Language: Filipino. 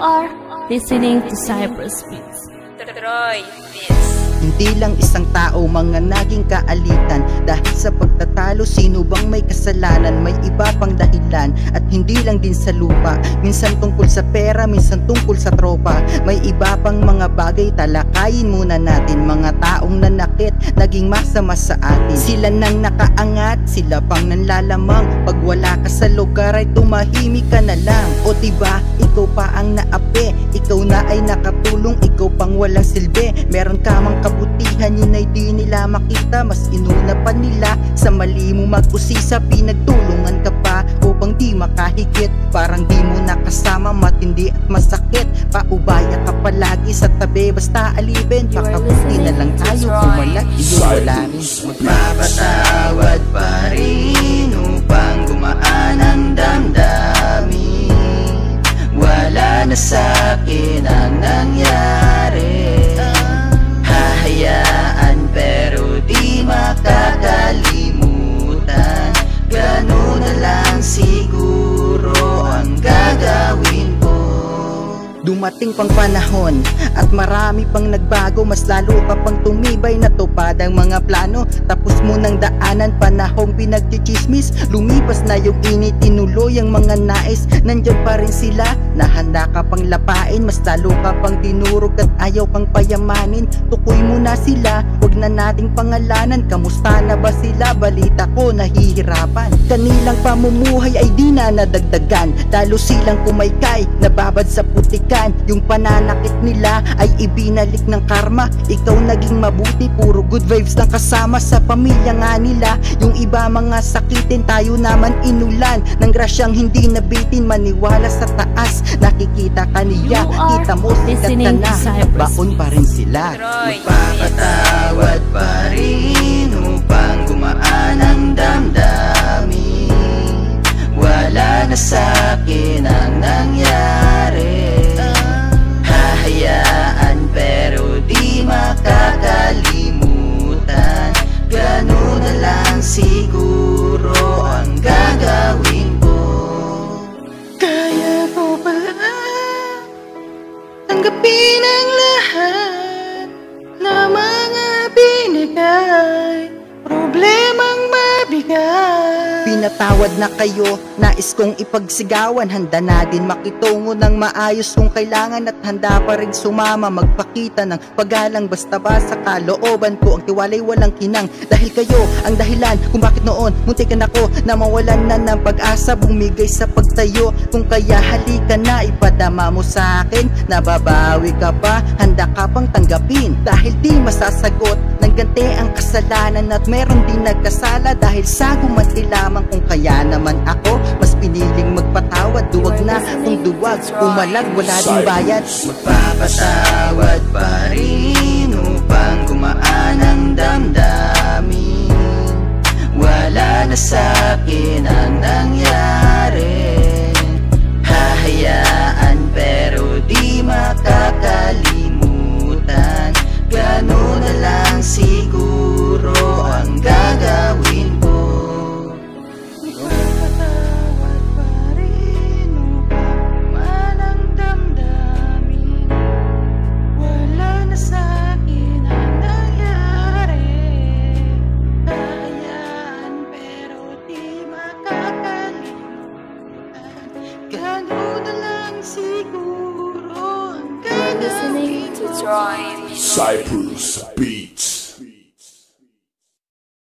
are listening to Cyprus Beats. Troy Beats. Hindi lang isang tao mga naging kaalitan. Dahil sa pagtatalo, sino bang may kasalanan? May iba pang dahilan at hindi lang din sa lupa. Minsan tungkol sa pera, minsan tungkol sa tropa. May iba pang mga bagay, talakayin muna natin. Mga taong nanakit, naging masama sa atin. Sila nang nakaangat, sila pang nanlalamang. Pag wala ka sa lugar ay tumahimik ka na lang. O diba, ikaw pa ang naapi, ikaw na ay nakatulong, ikaw pang walang silbi. Meron ka mang kabutihan, yun ay di nila makita. Mas inuna pa nila sa mali mo mag-usisa. Pinagtulungan ka pa upang di makahigit. Parang di mo nakasama, matindi at masakit. Paubaya ka palagi sa tabi, basta alipin. Pakabuti na lang tayo, kumalat yun wala rin. Magpapatawad pa rin upang gumaan ang damdamin. Wala na sa'kin ang nangyari. Hahayaan pero di makakalimutan. Ganun na lang siguro ang gagawin ko. Dumating pang panahon at marami pang nagbago. Mas lalo ka pang tumibay, natupad ang mga plano. Tapos mo ng daanan, panahong pinagchichismis. Lumipas na yung init, tinuloy ang mga nais. Nandiyan pa rin sila, nahanda ka pang lapain. Mas lalo ka pang tinurog at ayaw pang payamanin. Tukoy mo na sila, huwag na nating pangalanan. Kamusta na ba sila? Balita ko nahihirapan. Kanilang pamumuhay ay di na nadagdagan. Lalo silang kumaykay, nababad sa putikan. Yung pananakit nila ay ibinalik ng karma. Ikaw naging mabuti, puro good vibes lang kasama. Sa pamilya nga nila, yung iba mga sakitin. Tayo naman inulan ng grasyang hindi nabitin. Maniwala sa taas, nakikita ka niya. Kita mo sikat ka na, baon pa rin sila. Magpapatawad pa rin upang gumaan ang damdamin. Wala na sa'kin ang nangyari. Hahayaan pero di makakalimutan. Ganun na lang siguro ang gagawin ko. Kaya ko ba tanggapin ang lahat na mga binigay, problemang mabigat? Pinatawad na kayo, nais kong ipagsigawan. Handa na din makitungo ng maayos kung kailangan. At handa pa rin sumama, magpakita ng paggalang. Basta ba sa kalooban ko, ang tiwalay walang kinang. Dahil kayo ang dahilan kung bakit noon muntikan ako na mawalan na ng pag-asa. Bumigay sa pagtayo, kung kaya halika na, ipadama mo sa akin. Nababawi ka pa, handa ka pang tanggapin. Dahil di masasagot ng ganti ang kasalanan. At meron din nagkasala dahil sa gumanti lamang. Kung kaya naman ako, mas piniling magpatawad. Duwag na kung duwag, umalag, wala din bayad. Magpapatawad pa rin upang gumaan ang damdamin. Wala na sa'kin ang nangyari. Hahayaan pero di makakalimutan. Ganun na lang siguro ang gagawin ko. Listening to Troy Beats. Cyprus Beats.